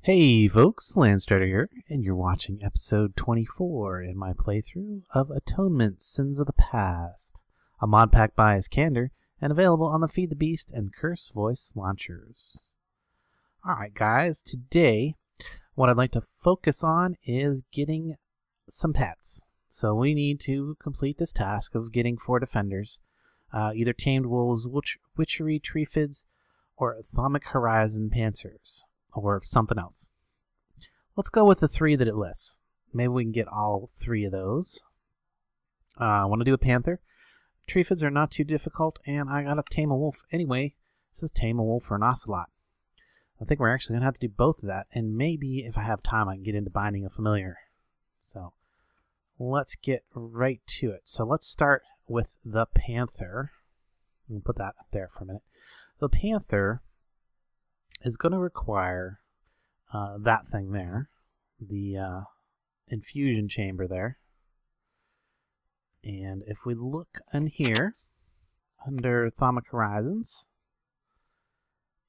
Hey folks, Landstryder here, and you're watching episode 24 in my playthrough of Atonement Sins of the Past, a modpack by Iskandar, and available on the Feed the Beast and Curse Voice launchers. Alright guys, today what I'd like to focus on is getting some pets. So we need to complete this task of getting 4 defenders, either tamed wolves, witchery triffids, or Atomic Horizon panthers. Or something else. Let's go with the 3 that it lists. Maybe we can get all 3 of those. I want to do a panther. Triffids are not too difficult, and I gotta tame a wolf anyway. This is tame a wolf or an ocelot. I think we're actually gonna have to do both of that, and maybe if I have time I can get into binding a familiar. So let's get right to it. So let's start with the panther. We'll put that up there for a minute. The panther is going to require that thing there, the infusion chamber there. And if we look in here under Atomic Horizons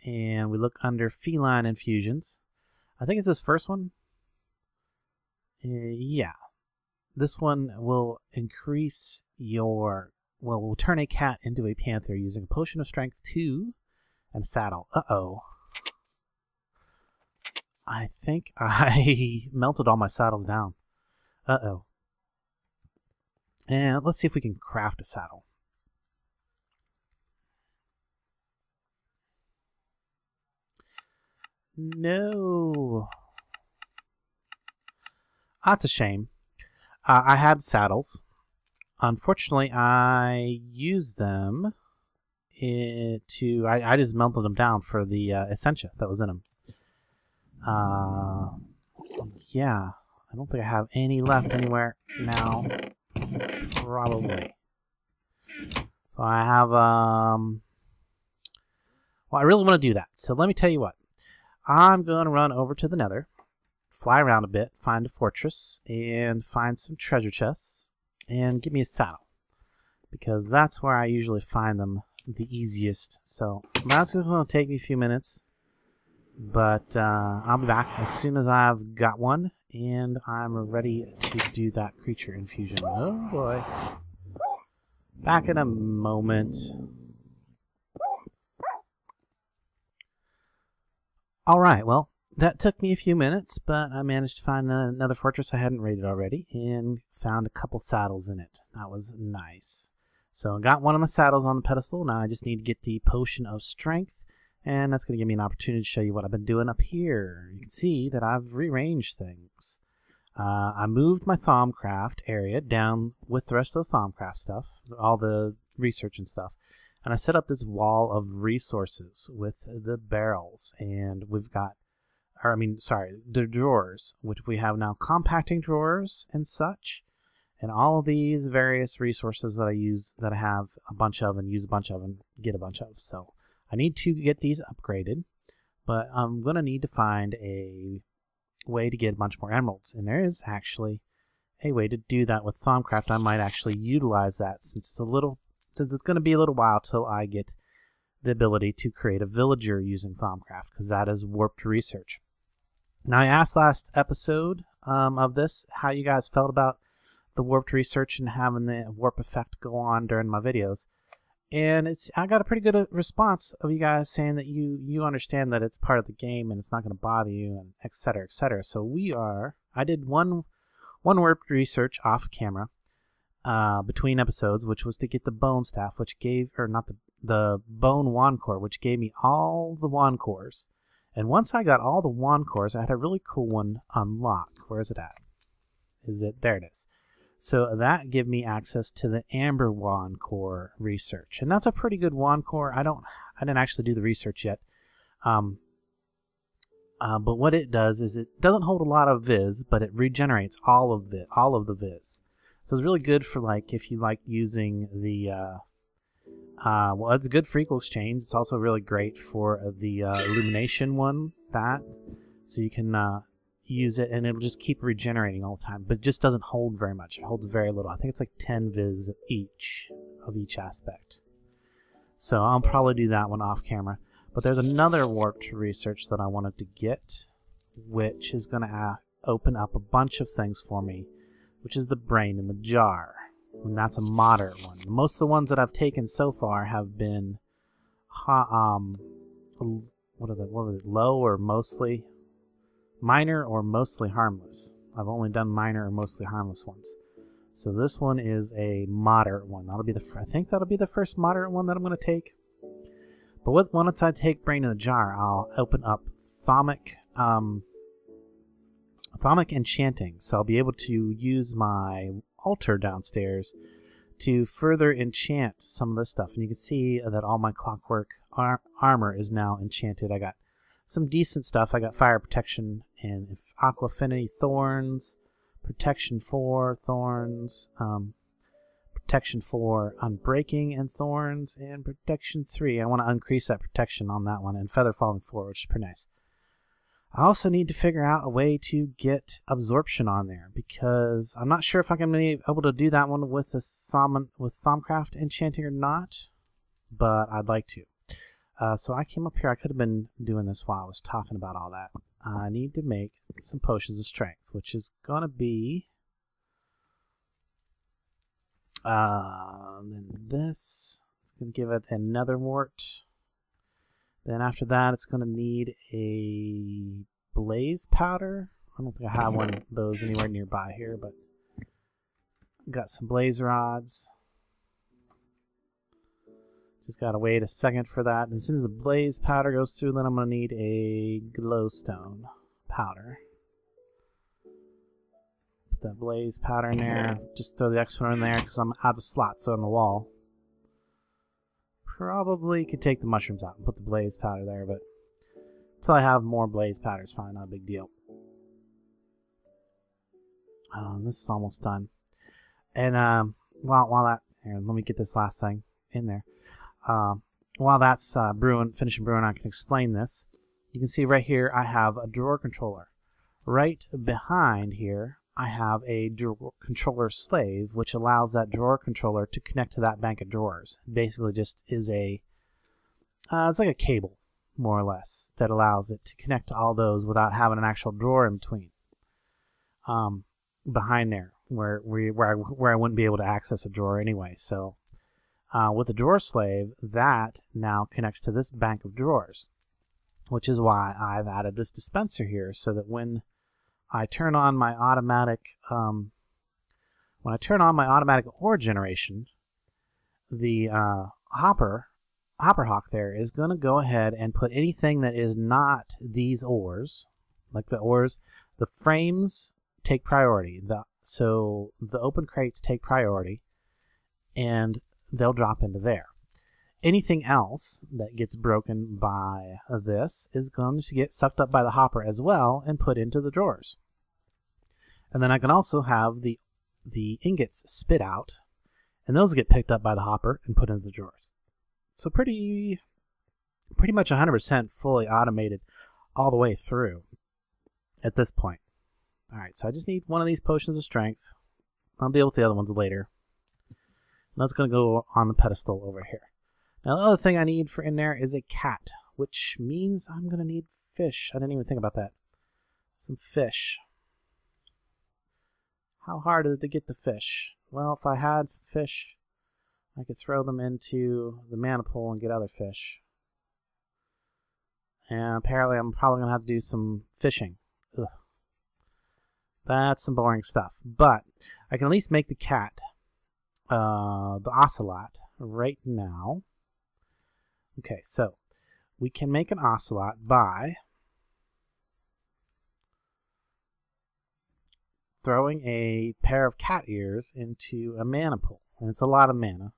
and we look under feline infusions, I think it's this first one. Yeah, this one will increase your, well, we'll turn a cat into a panther using a potion of strength 2 and saddle. Uh-oh. I think I melted all my saddles down. Uh-oh. And let's see if we can craft a saddle. No. That's a shame. I had saddles. Unfortunately, I used them I just melted them down for the essentia that was in them. Yeah, I don't think I have any left anywhere now. Probably. So I have, well, I really want to do that. So let me tell you what. I'm going to run over to the Nether, fly around a bit, find a fortress, and find some treasure chests, and get me a saddle. Because that's where I usually find them the easiest. So that's going to take me a few minutes. But I'll be back as soon as I've got one, and I'm ready to do that creature infusion. Oh boy. Back in a moment. Alright, well, that took me a few minutes, but I managed to find another fortress I hadn't raided already, and found a couple saddles in it. That was nice. So I got one of the saddles on the pedestal. Now I just need to get the potion of strength. And that's going to give me an opportunity to show you what I've been doing up here. You can see that I've rearranged things. I moved my Thaumcraft area down with the rest of the Thaumcraft stuff, all the research and stuff. And I set up this wall of resources with the barrels. And we've got, the drawers, which we have now compacting drawers and such. And all of these various resources that I use, that I have a bunch of and use a bunch of and get a bunch of. So I need to get these upgraded, but I'm going to need to find a way to get a bunch more emeralds. And there is actually a way to do that with Thaumcraft. I might actually utilize that since it's going to be a little while till I get the ability to create a villager using Thaumcraft, because that is warped research. Now, I asked last episode of this how you guys felt about the warped research and having the warp effect go on during my videos. And I got a pretty good response of you guys saying that you understand that it's part of the game and it's not going to bother you, and etc. etc. So I did one warped research off camera between episodes, which was to get the bone staff, which gave, or not the bone wand core, which gave me all the wand cores. And once I got all the wand cores, I had a really cool one unlock. Where is it at? There it is. So that gave me access to the Amber Wand Core research. And that's a pretty good wand core. I didn't actually do the research yet. But what it does is it doesn't hold a lot of viz, but it regenerates all of the viz. So it's really good for, like, if you like using the well, it's good for equal exchange. It's also really great for the illumination one, so you can use it, and it'll just keep regenerating all the time, but it just doesn't hold very much. It holds very little. I think it's like 10 viz each of each aspect. So I'll probably do that one off camera. But there's another warped research that I wanted to get. which is going to open up a bunch of things for me, which is the brain in the jar. And that's a moderate one. Most of the ones that I've taken so far have been low or mostly minor or mostly harmless. I've only done minor or mostly harmless ones. So this one is a moderate one. That'll be I think that'll be the first moderate one that I'm going to take. But once I take brain in the jar, I'll open up Atomic enchanting. So I'll be able to use my altar downstairs to further enchant some of this stuff. And you can see that all my clockwork armor is now enchanted. I got some decent stuff. I got fire protection and aqua affinity thorns, protection 4 thorns, protection 4 unbreaking and thorns, and protection 3. I want to increase that protection on that one, and feather falling 4, which is pretty nice. I also need to figure out a way to get absorption on there, because I'm not sure if I'm going to be able to do that one with the Thaumcraft enchanting or not, but I'd like to. So I came up here. I could have been doing this while I was talking about all that. I need to make some potions of strength, which is going to be then this. It's going to give it another wart. Then after that, it's going to need a blaze powder. I don't think I have one of those anywhere nearby here, but got some blaze rods. Just got to wait a second for that. And as soon as the blaze powder goes through, then I'm going to need a glowstone powder. Put that blaze powder in there. Just throw the extra one in there because I'm out of slots on the wall. Probably could take the mushrooms out and put the blaze powder there, but until I have more blaze powder, it's probably not a big deal. This is almost done. And while that, here, let me get this last thing in there. While that's finishing brewing, I can explain this. You can see right here I have a drawer controller. Right behind here I have a drawer controller slave, which allows that drawer controller to connect to that bank of drawers. It basically just is it's like a cable, more or less, that allows it to connect to all those without having an actual drawer in between. Behind there, where I wouldn't be able to access a drawer anyway. So with the drawer slave, that now connects to this bank of drawers, which is why I've added this dispenser here, so that when I turn on my automatic ore generation, the hopper hawk there is going to go ahead and put anything that is not these ores, like the ores, the frames take priority. So the open crates take priority, and they'll drop into there. Anything else that gets broken by this is going to get sucked up by the hopper as well and put into the drawers. And then I can also have the ingots spit out, and those get picked up by the hopper and put into the drawers. So pretty much 100% fully automated all the way through at this point. Alright, so I just need one of these potions of strength. I'll deal with the other ones later. And that's going to go on the pedestal over here. Now the other thing I need for in there is a cat, which means I'm going to need fish. I didn't even think about that. Some fish. How hard is it to get the fish? Well, if I had some fish, I could throw them into the mana pool and get other fish. And apparently I'm probably going to have to do some fishing. Ugh. That's some boring stuff. But I can at least make the cat, the ocelot, right now. Okay, so we can make an ocelot by throwing a pair of cat ears into a mana pool. And it's a lot of mana,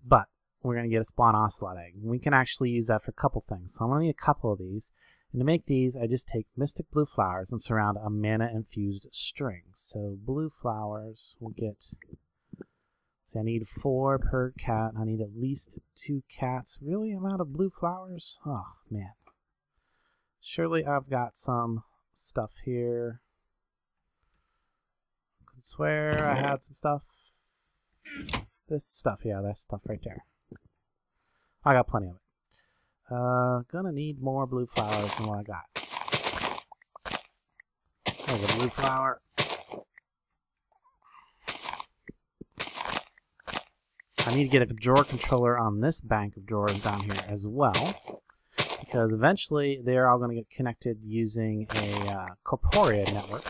but we're going to get a spawn ocelot egg. We can actually use that for a couple things. So I'm going to need a couple of these. And to make these, I just take mystic blue flowers and surround a mana infused string. So blue flowers will get... See, I need 4 per cat. I need at least 2 cats. Really? I'm out of blue flowers? Oh, man. Surely I've got some stuff here. I could swear I had some stuff. This stuff, yeah, that stuff right there. I got plenty of it. Gonna need more blue flowers than what I got. There's a blue flower. I need to get a drawer controller on this bank of drawers down here as well, because eventually they're all going to get connected using a corporea network,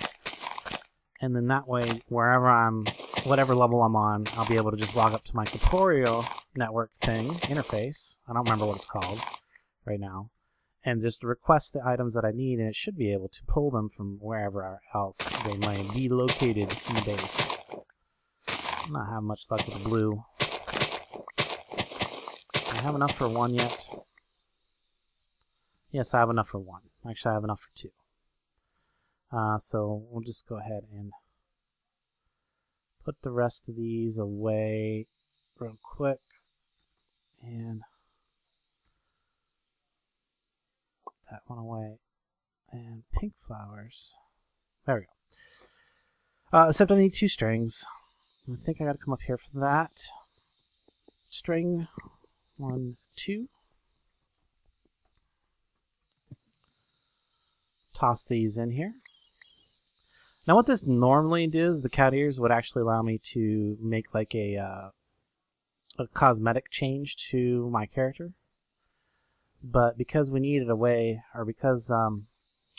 and then that way, whatever level I'm on, I'll be able to just log up to my corporeal network interface. I don't remember what it's called right now, and just request the items that I need, and it should be able to pull them from wherever else they might be located in base. I'm not having much luck with the blue. I have enough for one yet. Yes, I have enough for one. Actually, I have enough for two. So we'll just go ahead and put the rest of these away real quick. And put that one away. And pink flowers. There we go. Except I need 2 strings. I think I gotta come up here for that. String 1, 2. Toss these in here. Now what this normally does, the cat ears would actually allow me to make like a cosmetic change to my character. But because we needed a way, or because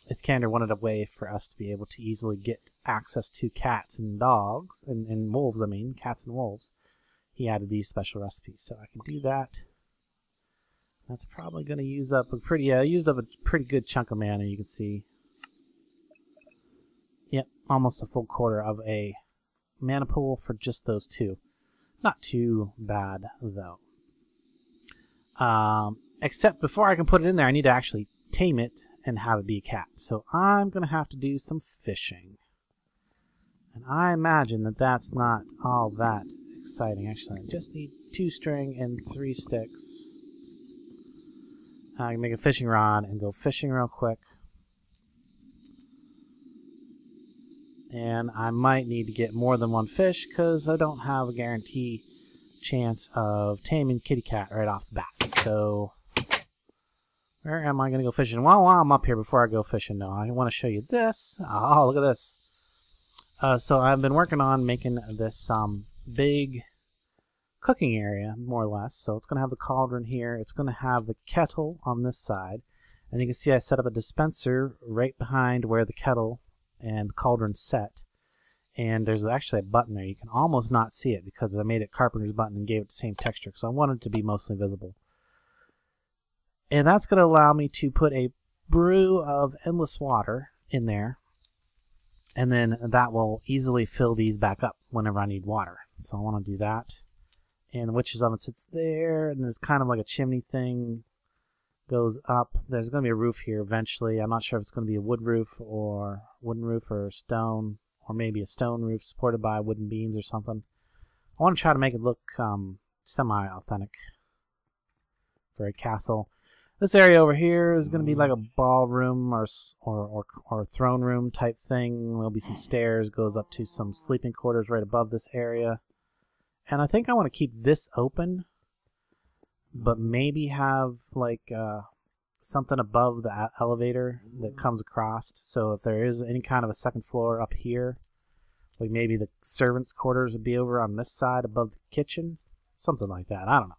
Iskandar wanted a way for us to be able to easily get access to cats and dogs, and wolves, cats and wolves, he added these special recipes. So I can do that. That's probably going to use up a pretty, used up a pretty good chunk of mana, you can see. Yep, almost a full quarter of a mana pool for just those 2. Not too bad, though. Except before I can put it in there, I need to actually tame it and have it be a cat. So I'm going to have to do some fishing. And I imagine that that's not all that exciting. Actually, I just need 2 string and 3 sticks. I can make a fishing rod and go fishing real quick. And I might need to get more than 1 fish because I don't have a guarantee chance of taming kitty cat right off the bat. So where am I going to go fishing? Well, while I'm up here, before I go fishing, though, I want to show you this. Oh, look at this. So I've been working on making this big cooking area, more or less. So it's going to have the cauldron here. It's going to have the kettle on this side. And you can see I set up a dispenser right behind where the kettle and cauldron set. And there's actually a button there. You can almost not see it because I made it carpenter's button and gave it the same texture because I wanted it to be mostly visible. And that's going to allow me to put a brew of endless water in there. And then that will easily fill these back up whenever I need water. So I want to do that. And the witch's oven sits there, and there's kind of like a chimney thing goes up. There's going to be a roof here eventually. I'm not sure if it's going to be a wood roof or wooden roof or stone, or maybe a stone roof supported by wooden beams or something. I want to try to make it look semi-authentic for a castle. This area over here is going to be like a ballroom or throne room type thing. There'll be some stairs, goes up to some sleeping quarters right above this area. And I think I want to keep this open, but maybe have like something above the elevator that comes across. So if there is any kind of a second floor up here, like maybe the servants' quarters would be over on this side above the kitchen, something like that. I don't know.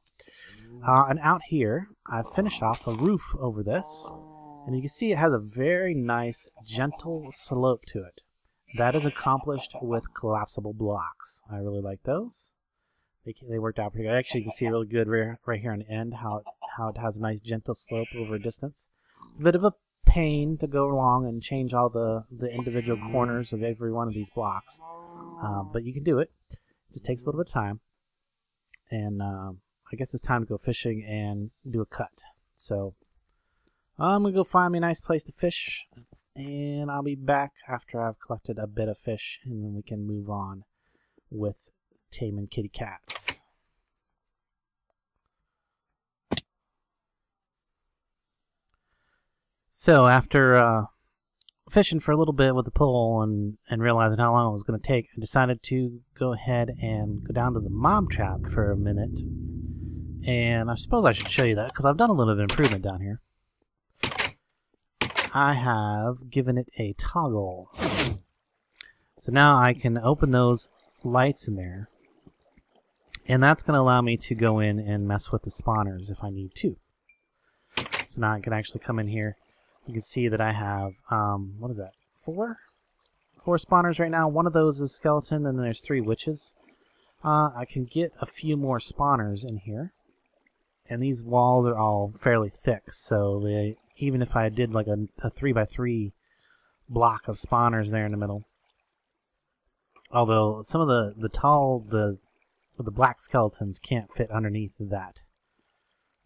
And out here, I've finished off a roof over this, and you can see it has a very nice, gentle slope to it. That is accomplished with collapsible blocks. I really like those. They worked out pretty good. Actually, you can see really good right here on the end how it has a nice gentle slope over a distance. It's a bit of a pain to go along and change all the individual corners of every one of these blocks, but you can do it. It just takes a little bit of time. And I guess it's time to go fishing and do a cut. So I'm going to go find me a nice place to fish, and I'll be back after I've collected a bit of fish, and then we can move on with taming kitty cats. So after fishing for a little bit with the pole and realizing how long it was going to take, I decided to go ahead and go down to the mob trap for a minute. And I suppose I should show you that because I've done a little bit of improvement down here. I have given it a toggle. So now I can open those lights in there, and that's going to allow me to go in and mess with the spawners if I need to. So now I can actually come in here. You can see that I have, what is that, 4 spawners right now. One of those is skeleton, and then there's 3 witches. I can get a few more spawners in here, and these walls are all fairly thick, so even if I did like a 3x3 block of spawners there in the middle, although some of the black skeletons can't fit underneath that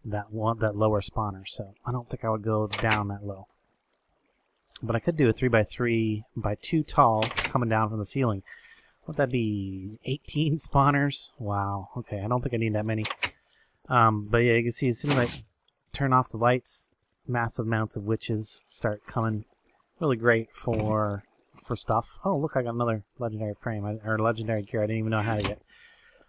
lower spawner, so I don't think I would go down that low. But I could do a 3x3 by 2 tall coming down from the ceiling. Would that be 18 spawners? Wow. Okay, I don't think I need that many. But yeah, you can see as soon as I turn off the lights, massive amounts of witches start coming. Really great for stuff. Oh, look, I got another legendary frame, or legendary gear I didn't even know I had it yet.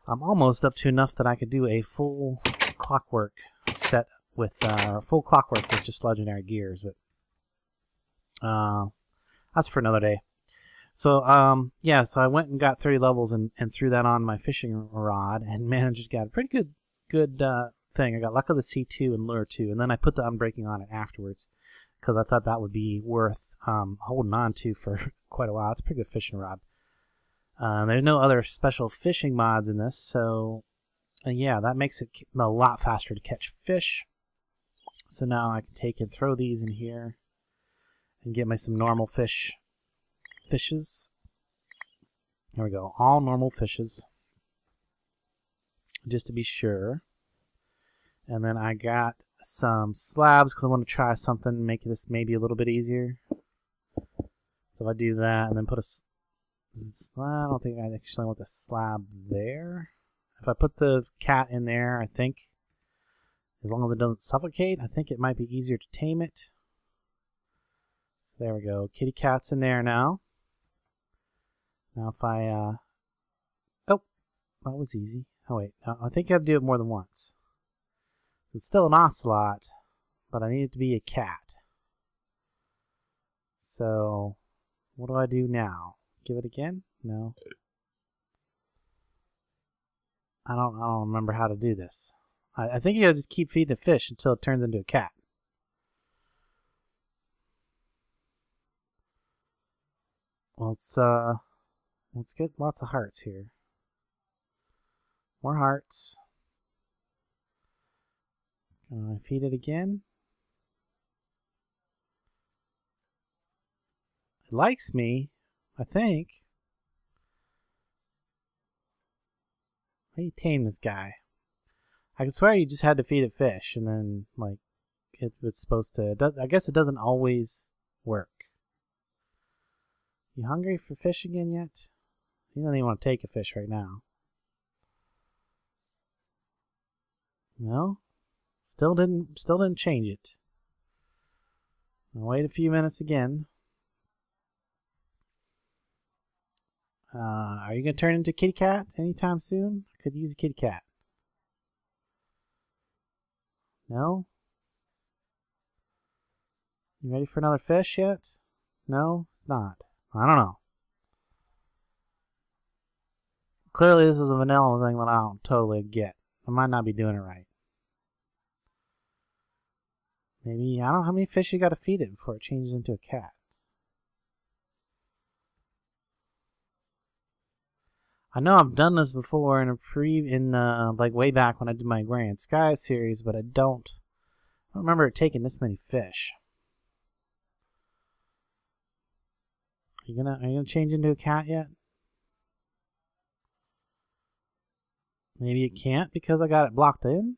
I'm almost up to enough that I could do a full clockwork set with, full clockwork with just legendary gears, but that's for another day. So, yeah, so I went and got 30 levels and threw that on my fishing rod and managed to get a pretty good thing. I got Luck of the Sea 2 and Lure 2, and then I put the Unbreaking on it afterwards because I thought that would be worth holding on to for quite a while. It's a pretty good fishing rod. There's no other special fishing mods in this, so yeah, that makes it a lot faster to catch fish. So now I can take and throw these in here and get me some normal fishes. There we go, all normal fishes, just to be sure. And then I got some slabs because I want to try something, make this maybe a little bit easier. So if I do that and then put I don't think I actually want the slab there. If I put the cat in there, I think, as long as it doesn't suffocate, I think it might be easier to tame it. So there we go. Kitty cat's in there now. Now if I, oh, that was easy. Oh wait, I think I have to do it more than once. So it's still an ocelot, but I need it to be a cat. So, what do I do now? Give it again? No. I don't remember how to do this. I think you gotta just keep feeding the fish until it turns into a cat. Well, let's get lots of hearts here. More hearts. Can I feed it again? It likes me, I think. How do you tame this guy? I can swear you just had to feed it fish, and then, like, it's supposed to... I guess it doesn't always work. You hungry for fish again yet? You don't even want to take a fish right now. No? Still didn't change it. I'll wait a few minutes again. Are you going to turn into kitty cat anytime soon? I could use a kitty cat. No? You ready for another fish yet? No? It's not. I don't know. Clearly this is a vanilla thing that I don't totally get. I might not be doing it right. Maybe, I don't know how many fish you got to feed it before it changes into a cat. I know I've done this before in like way back when I did my Grand Sky series, but I don't remember it taking this many fish. Are you gonna change into a cat yet? Maybe it can't because I got it blocked in?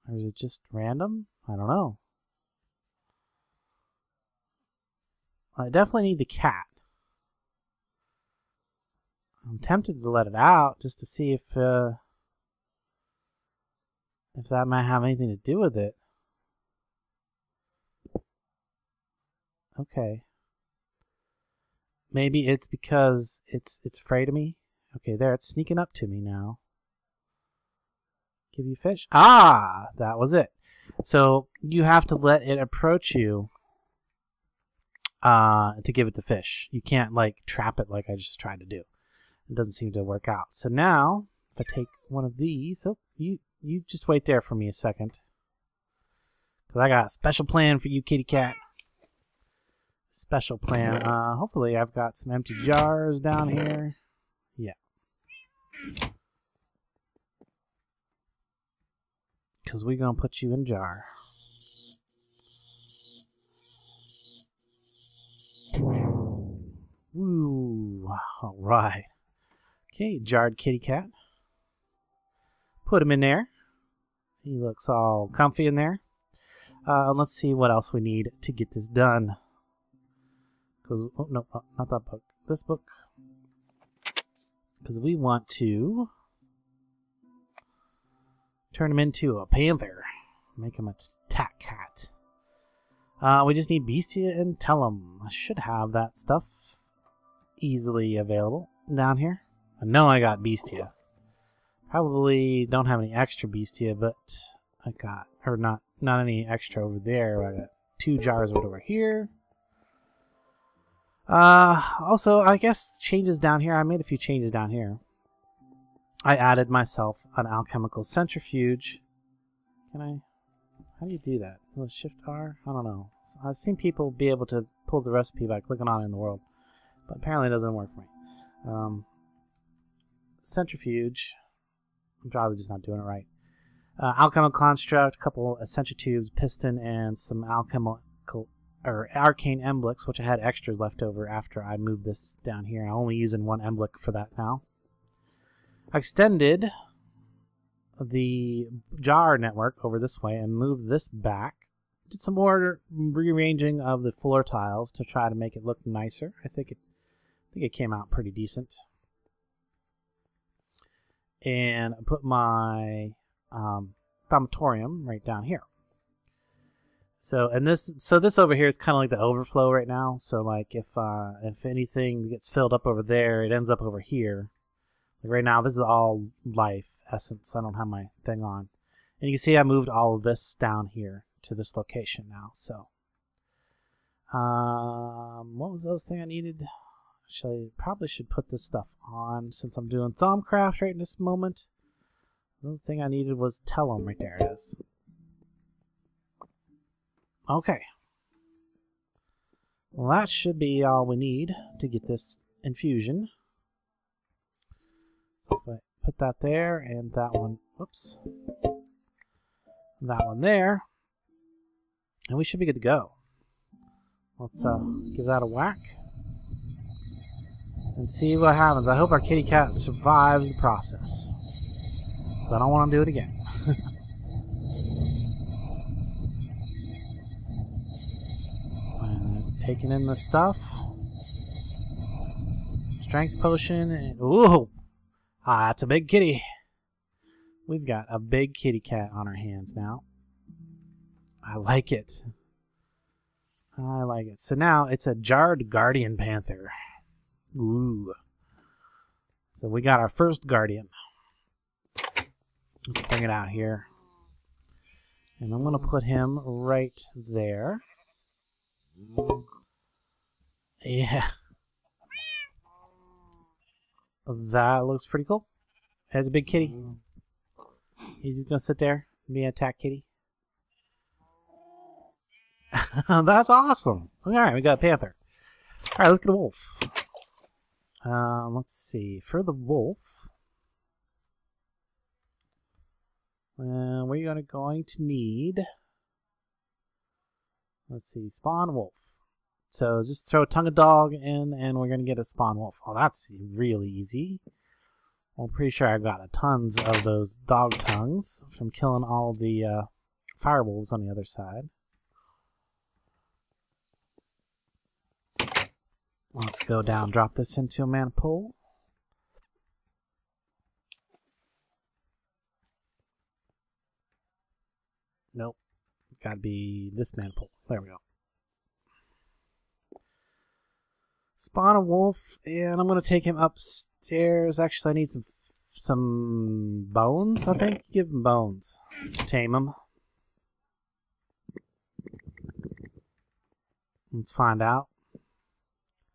Or is it just random? I don't know. I definitely need the cat. I'm tempted to let it out just to see if that might have anything to do with it. Okay. Maybe it's because it's afraid of me. Okay, there, it's sneaking up to me now. Give you fish. Ah, that was it. So you have to let it approach you to give it the fish. You can't like trap it like I just tried to do. It doesn't seem to work out. So now, if I take one of these, oh, you just wait there for me a second, because I got a special plan for you, kitty cat. Special plan. Hopefully I've got some empty jars down here. Yeah. Because we're going to put you in a jar. Ooh. Alright. Okay, jarred kitty cat. Put him in there. He looks all comfy in there. Let's see what else we need to get this done. Oh, no, not that book. This book. Because we want to turn him into a panther. Make him a attack cat. We just need Beastia and Tellum. I should have that stuff easily available down here. I know I got Beastia. Probably don't have any extra Beastia, but I got, or not any extra over there. I got 2 jars over here. Also, I guess changes down here. I made a few changes down here. I added myself an alchemical centrifuge. Can I? How do you do that? Will Shift R? I don't know. I've seen people be able to pull the recipe by clicking on it in the world, but apparently it doesn't work for me. Centrifuge. I'm probably just not doing it right. Alchemical construct, a couple essential tubes, piston, and some alchemical or arcane emblics, which I had extras left over after I moved this down here. I'm only using 1 emblic for that now. I extended the jar network over this way and moved this back. Did some more rearranging of the floor tiles to try to make it look nicer. I think it came out pretty decent. And I put my thaumatorium right down here. So this over here is kind of like the overflow right now. So like if anything gets filled up over there, it ends up over here. Like right now, this is all life essence. I don't have my thing on, and you can see I moved all of this down here to this location now. So, what was the other thing I needed? Actually, probably should put this stuff on since I'm doing Thaumcraft right in this moment. The other thing I needed was Tellum. Right there it is. Okay. Well, that should be all we need to get this infusion. So if I put that there and that one, whoops, that one there, and we should be good to go. Let's give that a whack and see what happens. I hope our kitty cat survives the process. I don't want to do it again. And it's taking in the stuff. Strength potion and ooh. Ah, that's a big kitty. We've got a big kitty cat on our hands now. I like it. I like it. So now it's a jarred guardian panther. Ooh. So we got our first guardian. Let's bring it out here. And I'm going to put him right there. Yeah. That looks pretty cool. Has a big kitty. He's just going to sit there and be an attack kitty. That's awesome. Alright, we got a panther. Alright, let's get a wolf. Let's see. For the wolf, we're going to need, let's see, spawn wolf. So just throw tongue of dog in and we're going to get a spawn wolf. Oh, that's really easy. I'm pretty sure I've got tons of those dog tongues from killing all the fire wolves on the other side. Let's go down, drop this into a mana pool. Nope. Gotta be this mana pool. There we go. Spawn a wolf, and I'm going to take him upstairs. Actually, I need some bones, I think. Give him bones to tame him. Let's find out.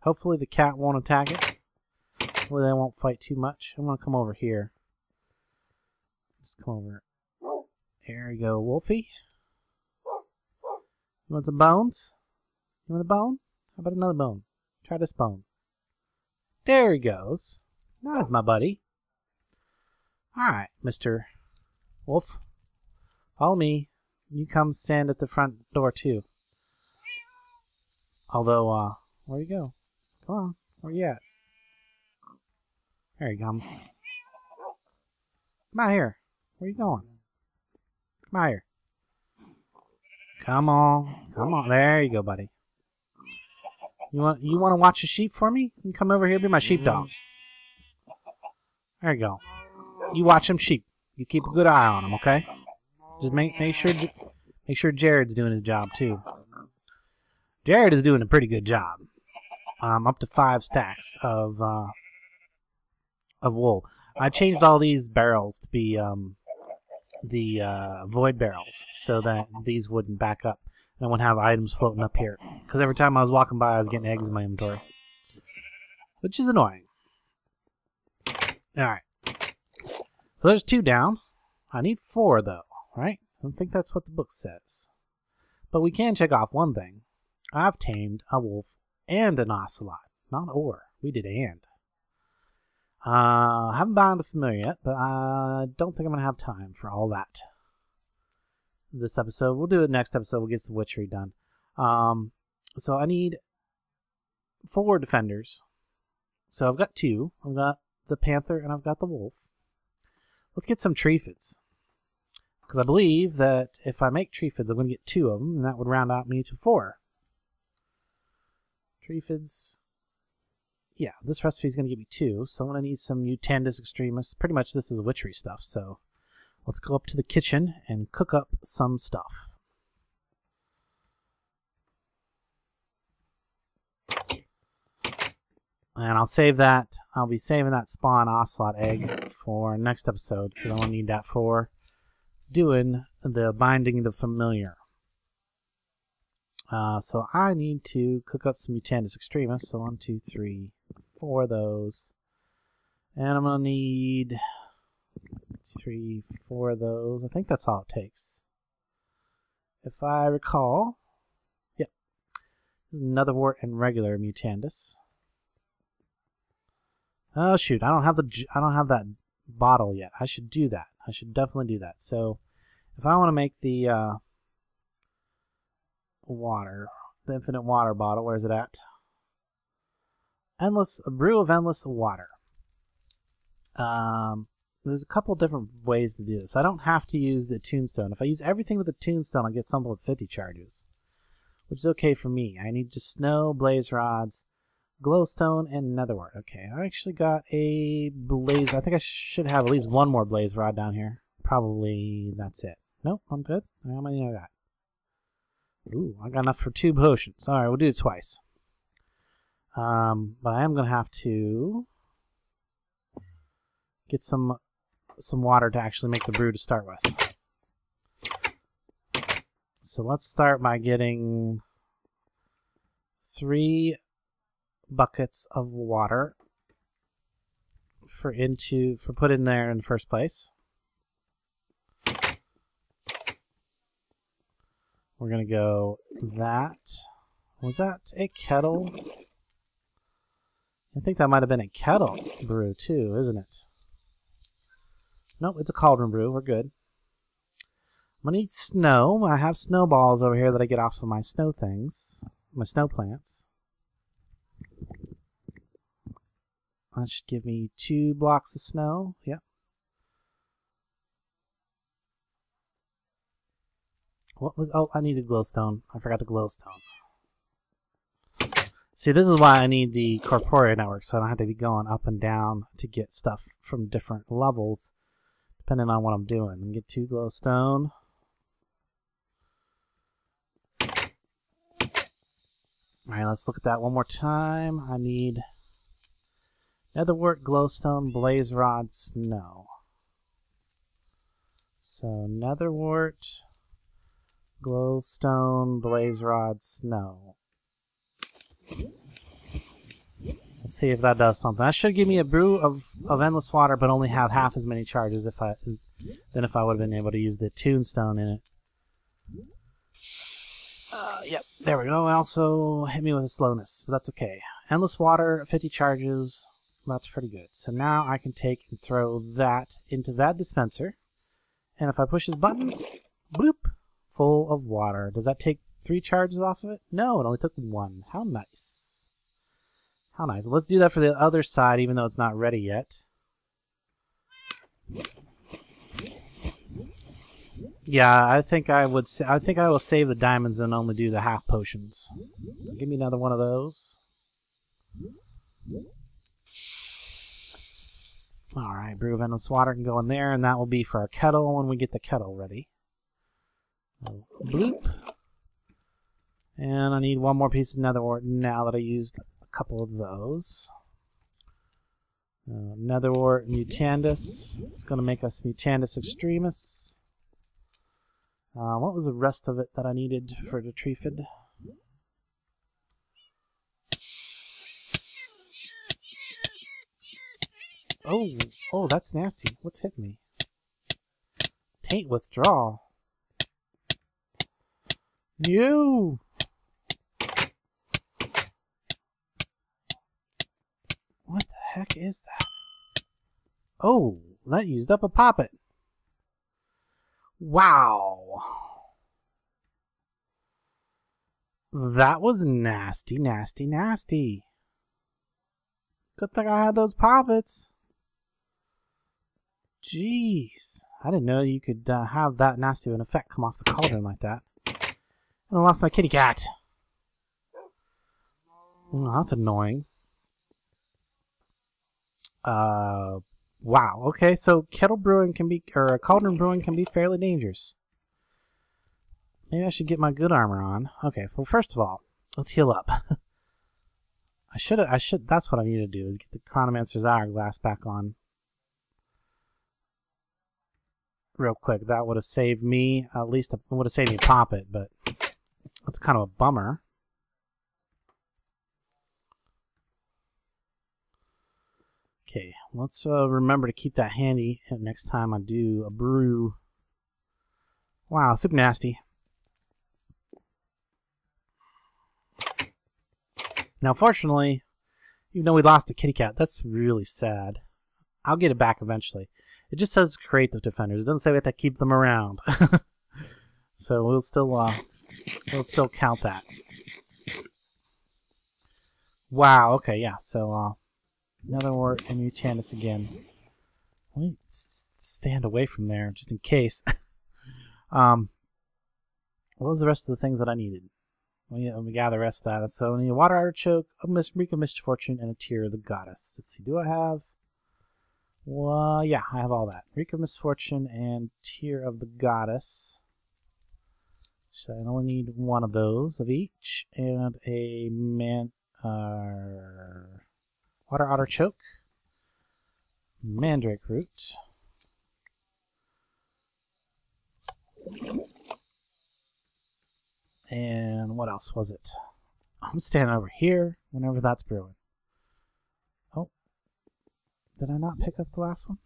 Hopefully the cat won't attack it. Hopefully they won't fight too much. I'm going to come over here. Let's come over. There you go, Wolfie. You want some bones? You want a bone? How about another bone? Try this bone. There he goes. That's my buddy. Alright, Mr. Wolf. Follow me. You come stand at the front door too. Although, where you go? Come on, where you at? There he comes. Come out here. Where you going? Come out here. Come on. Come on. There you go, buddy. You want to watch the sheep for me? You can come over here and be my sheepdog. There you go. You watch them sheep. You keep a good eye on them, okay? Just make sure Jared's doing his job too. Jared is doing a pretty good job. Up to 5 stacks of wool. I changed all these barrels to be the void barrels so that these wouldn't back up and I wouldn't have items floating up here. Because every time I was walking by, I was getting eggs in my inventory, which is annoying. All right. So there's 2 down. I need 4 though, right? I don't think that's what the book says. But we can check off one thing. I've tamed a wolf and an ocelot. Not or. We did and. I haven't bound a familiar yet, but I don't think I'm going to have time for all that this episode. We'll do it next episode. We'll get some witchery done. So I need 4 defenders. So I've got 2. I've got the panther and I've got the wolf. Let's get some triffids. Because I believe that if I make triffids, I'm going to get 2 of them, and that would round out me to 4. Triffids. Yeah, this recipe is going to give me 2, so I'm going to need some mutandis extremis. Pretty much this is witchery stuff, so let's go up to the kitchen and cook up some stuff. And I'll save that. I'll be saving that spawn ocelot egg for next episode, because I won't need that for doing the binding the familiar. So I need to cook up some mutandis extremis. So 1, 2, 3, 4 of those. And I'm going to need 2, 3, 4 of those. I think that's all it takes. If I recall. Yep. This is another wart and regular mutandis. Oh shoot, I don't have that bottle yet. I should do that. I should definitely do that. So if I want to make the water, the infinite water bottle, where's it at? A brew of endless water. There's a couple different ways to do this. I don't have to use the tombstone. If I use everything with the tombstone, I get something with 50 charges, which is okay for me. I need just snow, blaze rods, glowstone, and netherwort. Okay, I actually got a blaze. I think I should have at least 1 more blaze rod down here. Probably that's it. Nope, I'm good. How many I got? Ooh, I got enough for 2 potions. Alright, we'll do it twice. But I am going to have to get some water to actually make the brew to start with. So let's start by getting 3 buckets of water for put in there in the first place. We're gonna go that. Was that a kettle? I think that might have been a kettle brew too, isn't it? Nope, it's a cauldron brew. We're good. I'm gonna need snow. I have snowballs over here that I get off of my snow things, my snow plants. That should give me 2 blocks of snow. Yep. What was... Oh, I needed glowstone. I forgot the glowstone. See, this is why I need the corporeal network, so I don't have to be going up and down to get stuff from different levels, depending on what I'm doing. Get 2 glowstone. Alright, let's look at that one more time. I need netherwort, glowstone, blaze rod, snow. So, netherwort, glowstone, blaze rod, snow. Let's see if that does something. That should give me a brew of endless water, but only have half as many charges than if I would have been able to use the tombstone in it. Yep, there we go. Also hit me with a slowness, but that's okay. Endless water, 50 charges. That's pretty good. So now I can take and throw that into that dispenser. And if I push this button, bloop, full of water. Does that take 3 charges off of it? No, it only took 1. How nice. How nice. Let's do that for the other side, even though it's not ready yet. Yeah, I think I will save the diamonds and only do the half potions. Give me another one of those. Alright, brew of endless water can go in there, and that will be for our kettle when we get the kettle ready. Bloop. And I need one more piece of netherwort now that I used a couple of those. Netherwort mutandis. It's going to make us mutandis extremis. What was the rest of it that I needed for the Treefid? Oh, that's nasty. What's hit me? Taint withdrawal. You. What the heck is that? Oh, that used up a poppet. Wow. That was nasty, nasty, nasty. Good thing I had those poppets. Jeez. I didn't know you could have that nasty of an effect come off the cauldron like that. And I lost my kitty cat. Oh, that's annoying. Wow. Okay, so kettle brewing can be, or cauldron brewing can be fairly dangerous. Maybe I should get my good armor on. Okay, well, first of all, let's heal up. That's what I need to do, is get the Chronomancer's Hourglass back on. Real quick. That would have saved me, at least, it would have saved me a poppet, but that's kind of a bummer. Okay, let's remember to keep that handy next time I do a brew. Wow, super nasty. Now, fortunately, even though we lost a kitty cat, that's really sad. I'll get it back eventually. It just says creative defenders. It doesn't say we have to keep them around. So we'll still count that. Wow, okay, yeah, so netherwort and mutandis again. Let me stand away from there just in case. What was the rest of the things that I needed? Let me gather the rest of that. So I need a water artichoke, a reek of misfortune, and a tear of the goddess. Let's see, do I have? Well, yeah, I have all that. Reek of misfortune and tear of the goddess. So I only need one of those of each, and a water artichoke, mandrake root, and what else was it? I'm standing over here whenever that's brewing. Oh, did I not pick up the last one?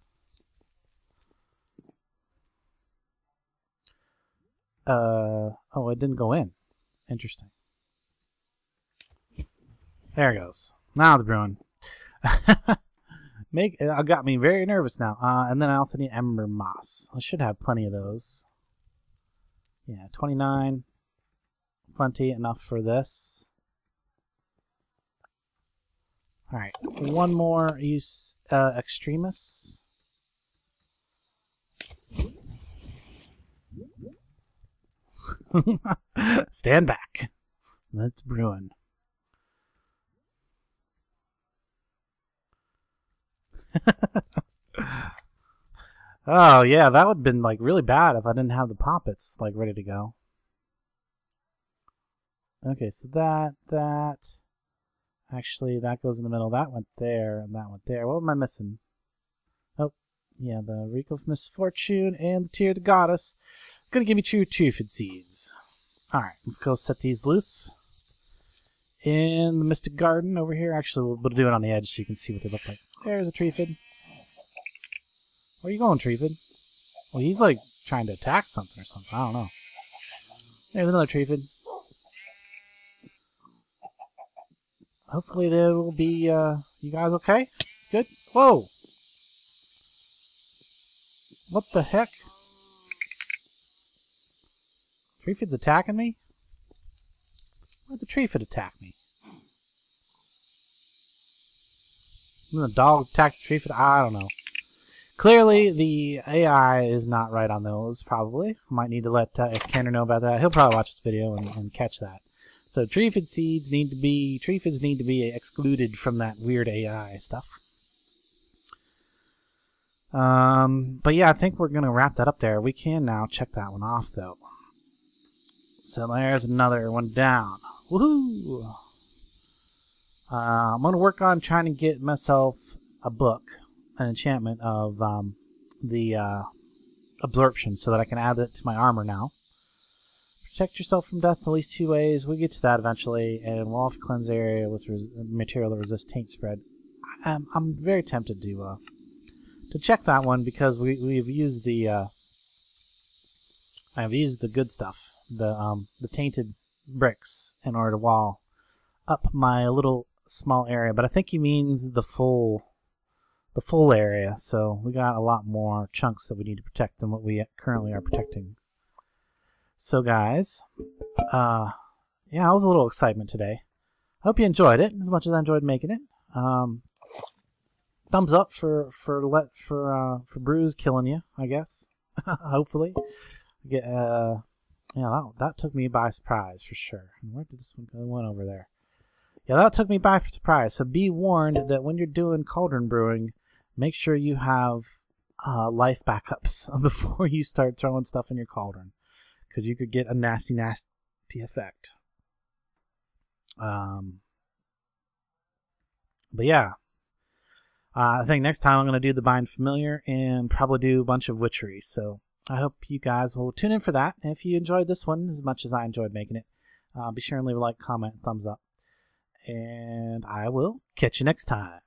Oh, it didn't go in. Interesting. There it goes. Now it's brewing. It got me very nervous now. And then I also need ember moss. I should have plenty of those. Yeah, 29. Plenty, enough for this. Alright, one more use extremis. Stand back. Let's brewing. Oh yeah, that would have been like really bad if I didn't have the poppets like ready to go. Okay, so that actually that goes in the middle. That went there and that went there. What am I missing? Oh, yeah, the reek of misfortune and the tear of the goddess. Gonna give me two Treefid seeds. Alright, let's go set these loose. in the Mystic Garden over here. Actually, we'll do it on the edge so you can see what they look like. There's a Treefid. Where are you going, Treefid? Well, he's like trying to attack something or something. I don't know. There's another Treefid. Hopefully there will be, you guys okay? Good? Whoa! What the heck? Treefid's attacking me? Why'd the Treefid attack me? And the dog attacked the Treefid? I don't know. Clearly, the AI is not right on those, probably. Might need to let Iskandar know about that. He'll probably watch this video and catch that. So Treefid seeds need to be, Treefids need to be excluded from that weird AI stuff. But yeah, I think we're going to wrap that up there. We can now check that one off, though. So there's another one down. Woohoo! I'm going to work on trying to get myself a book, an enchantment of the absorption, so that I can add it to my armor now. Protect yourself from death in at least 2 ways. We'll get to that eventually. And wall off cleanse area with material that resists taint spread. I'm very tempted to check that one because we've used the I've used the good stuff, the tainted bricks, in order to wall up my little small area. But I think he means the full area. So we got a lot more chunks that we need to protect than what we currently are protecting. So guys, yeah, it was a little excitement today. I hope you enjoyed it as much as I enjoyed making it. Thumbs up for Brews killing you, I guess. Hopefully, yeah, that took me by surprise for sure. Where did this one go? It went over there. Yeah, that took me by surprise. So be warned that when you're doing cauldron brewing, make sure you have life backups before you start throwing stuff in your cauldron, because you could get a nasty effect. But yeah, I think next time I'm going to do the Bind Familiar and probably do a bunch of witchery. So I hope you guys will tune in for that. And if you enjoyed this one as much as I enjoyed making it, be sure and leave a like, comment, thumbs up. And I will catch you next time.